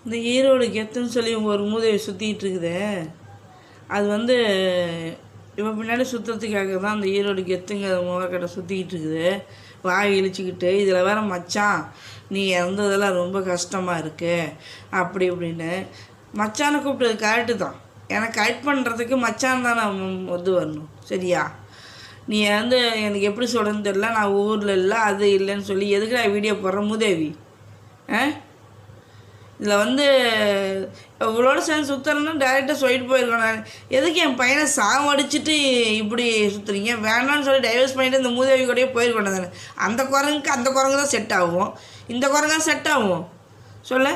இந்த ஈரோடு கெத்துன்னு சொல்லி ஒரு மூதையை சுற்றிக்கிட்டு இருக்குதே, அது வந்து இப்போ பின்னாடி சுற்றுறதுக்காக தான் அந்த ஈரோடு கெத்துங்கிற முகக்கடை சுற்றிக்கிட்டு இருக்குது. வாய் இழிச்சிக்கிட்டு இதில் வேற மச்சான் நீ இறந்ததெல்லாம் ரொம்ப கஷ்டமாக இருக்குது அப்படி இப்படின்னு. மச்சானை கூப்பிட்டது கரெக்டு தான். எனக்கு கரெக்ட் பண்ணுறதுக்கு மச்சான் தான் நான் வரணும். சரியா? நீ வந்து எனக்கு எப்படி சொல்கிறேன்னு தெரியல, நான் ஊரில் இல்லை அது இல்லைன்னு சொல்லி எதுக்கு நான் வீடியோ போடுறேன் மூதேவி? இதில் வந்து இவ்வளோட சேர்ந்து சுற்றுறேன்னா டேரெக்டாக சொல்லிட்டு போயிருக்கேன். நான் எதுக்கு என் பையனை சாவடிச்சிட்டு இப்படி சுற்றுறீங்க? வேணான்னு சொல்லி டைவர்ஸ் பண்ணிவிட்டு இந்த மூதேவி கூடயே போயிருக்கேன் தானே. அந்த குரங்கு தான் செட் ஆகும், இந்த குரங்கா செட் ஆகும் சொல்ல?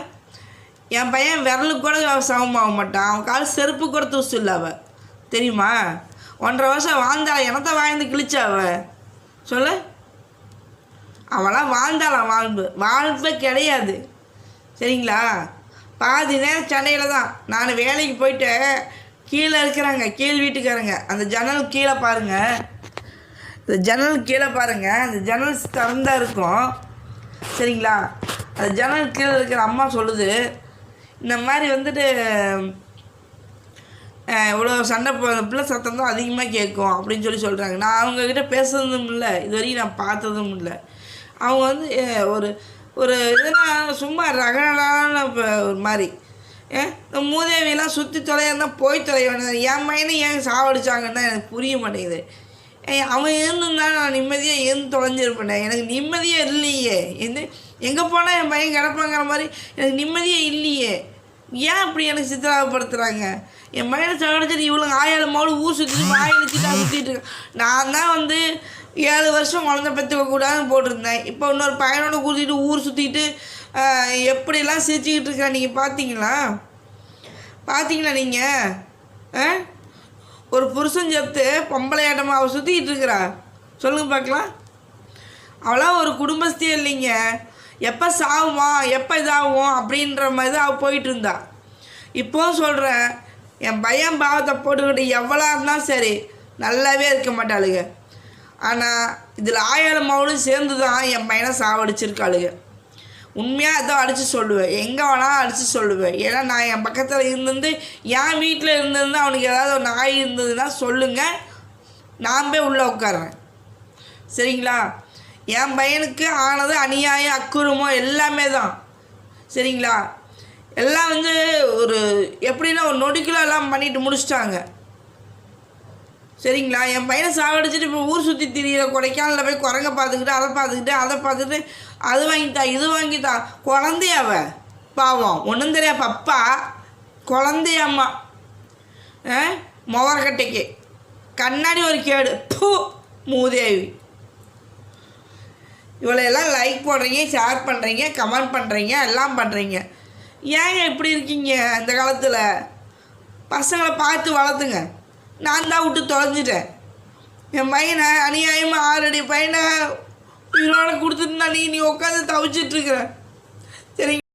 என் பையன் விரலுக்கு கூட சமமாக மாட்டான். அவன் கால் செருப்பு கூட தூசு இல்லை அவள், தெரியுமா? 1.5 வருஷம் வாழ்ந்தாள், எனத்தை வாழ்ந்து கிழிச்சா அவள் சொல்ல? அவளாம் வாழ்ந்தாளாம், வாழ்வே கிடையாது. சரிங்களா? பாதி நேரம் சண்டையில் தான். நான் வேலைக்கு போயிட்டு கீழே இருக்கிறாங்க கீழ் வீட்டுக்காரங்க, அந்த ஜன்னல் கீழே பாருங்கள், இந்த ஜன்னல் கீழே பாருங்கள், அந்த ஜன்னல் திறந்தா இருக்கும். சரிங்களா? அந்த ஜன்னல் கீழே இருக்கிற அம்மா சொல்லுது, இந்த மாதிரி வந்துட்டு இவ்வளோ சண்டை பிள்ளை சத்தம் தான் அதிகமாக கேட்கும் அப்படின்னு சொல்கிறாங்க. நான் அவங்கக்கிட்ட பேசுறதும் இல்லை, இது வரைக்கும் நான் பார்த்ததும் இல்லை. அவங்க வந்து ஒரு ஒரு இதெல்லாம் சும்மா ரகடான ஒரு மாதிரி இந்த மூதேவியெல்லாம் சுற்றி தொலைதான் போய் தொலைய வேண்டியது. என் பையனை ஏன் சாவடிச்சாங்கன்னு தான் எனக்கு புரிய மாட்டேங்குது. அவன் இருந்துருந்தாலும் நான் நிம்மதியாக இருந்து தொலைஞ்சிருப்பேன். எனக்கு நிம்மதியே இல்லையே. எங்கே போனால் என் பையன் கிடப்பாங்கிற மாதிரி எனக்கு நிம்மதியே இல்லையே. ஏன் அப்படி எனக்கு சித்திராகப்படுத்துகிறாங்க? என் பையனை சாவடிச்சிட்டு இவ்வளோ 1000 மாடு ஊர் சுற்றிட்டு வாயிலிச்சுட்டா சுற்றிட்டு இருக்கேன். நான் தான் வந்து 7 வருஷம் குழந்தை பெற்றுக்கக்கூடாதுன்னு போட்டிருந்தேன். இப்போ இன்னொரு பையனோட கூட்டிகிட்டு ஊர் சுற்றிட்டு எப்படிலாம் சிரிச்சுக்கிட்டு இருக்கிறேன். நீங்கள் பார்த்தீங்களா நீங்கள்? ஒரு புருஷன் செத்து பொம்பளையாட்டமாக அவள் சுற்றிக்கிட்டு இருக்கிறா. சொல்லுங்கள் பார்க்கலாம். அவளாம் ஒரு குடும்பஸ்தியே இல்லைங்க. எப்போ சாவுமா எப்போ இதாகும் அப்படின்ற மாதிரி தான் அவள் போயிட்டு இருந்தா. இப்போவும் சொல்கிறேன், என் பையன் பாவத்தை போட்டுக்கிட்டு எவ்வளோ இருந்தாலும் சரி நல்லாவே இருக்க மாட்டாளுங்க. ஆனால் இதில் 1000 மாவளும் சேர்ந்து தான் என் பையனை சாவடிச்சிருக்காளுங்க. உண்மையாக ஏதோ அடித்து சொல்லுவேன், எங்கே வேணாலும் அடித்து சொல்லுவேன். ஏன்னா நான் என் பக்கத்தில் இருந்து என் வீட்டில் இருந்திருந்தால் அவனுக்கு ஏதாவது ஒரு நாய் இருந்ததுன்னா சொல்லுங்கள், நான் போய் உள்ளே உட்காறேன். சரிங்களா? என் பையனுக்கு ஆனது அநியாயம் அக்குறமோ எல்லாமே தான். சரிங்களா? எல்லாம் வந்து ஒரு எப்படின்னா ஒரு நொடிக்குள்ள எல்லாம் பண்ணிட்டு முடிச்சிட்டாங்க. சரிங்களா? என் பையனை சாவடிச்சிட்டு இப்போ ஊர் சுற்றி திரியிற கொடைக்கானலில் போய் குரங்க பார்த்துக்கிட்டு அதை பார்த்துட்டு அது வாங்கிட்டா இது வாங்கிட்டா. குழந்தையாவ பாவம் ஒன்றும் தெரியா பப்பா குழந்தையம்மா முகரக்கட்டைக்கு கண்ணாடி ஒரு கேடு மூதேவி. இவ்வளோெல்லாம் லைக் போடுறீங்க, ஷேர் பண்ணுறீங்க, கமெண்ட் பண்ணுறீங்க, எல்லாம் பண்ணுறீங்க. ஏங்க இப்படி இருக்கீங்க? இந்த காலத்தில் பசங்களை பார்த்து வளர்த்துங்க. நான் தான் விட்டு தொலைஞ்சிட்டேன். என் பையனை அநியாயமாக 6 அடி பையனை உயிரோட கொடுத்துட்டு நீ உட்காந்து தவிச்சிட்ருக்குற.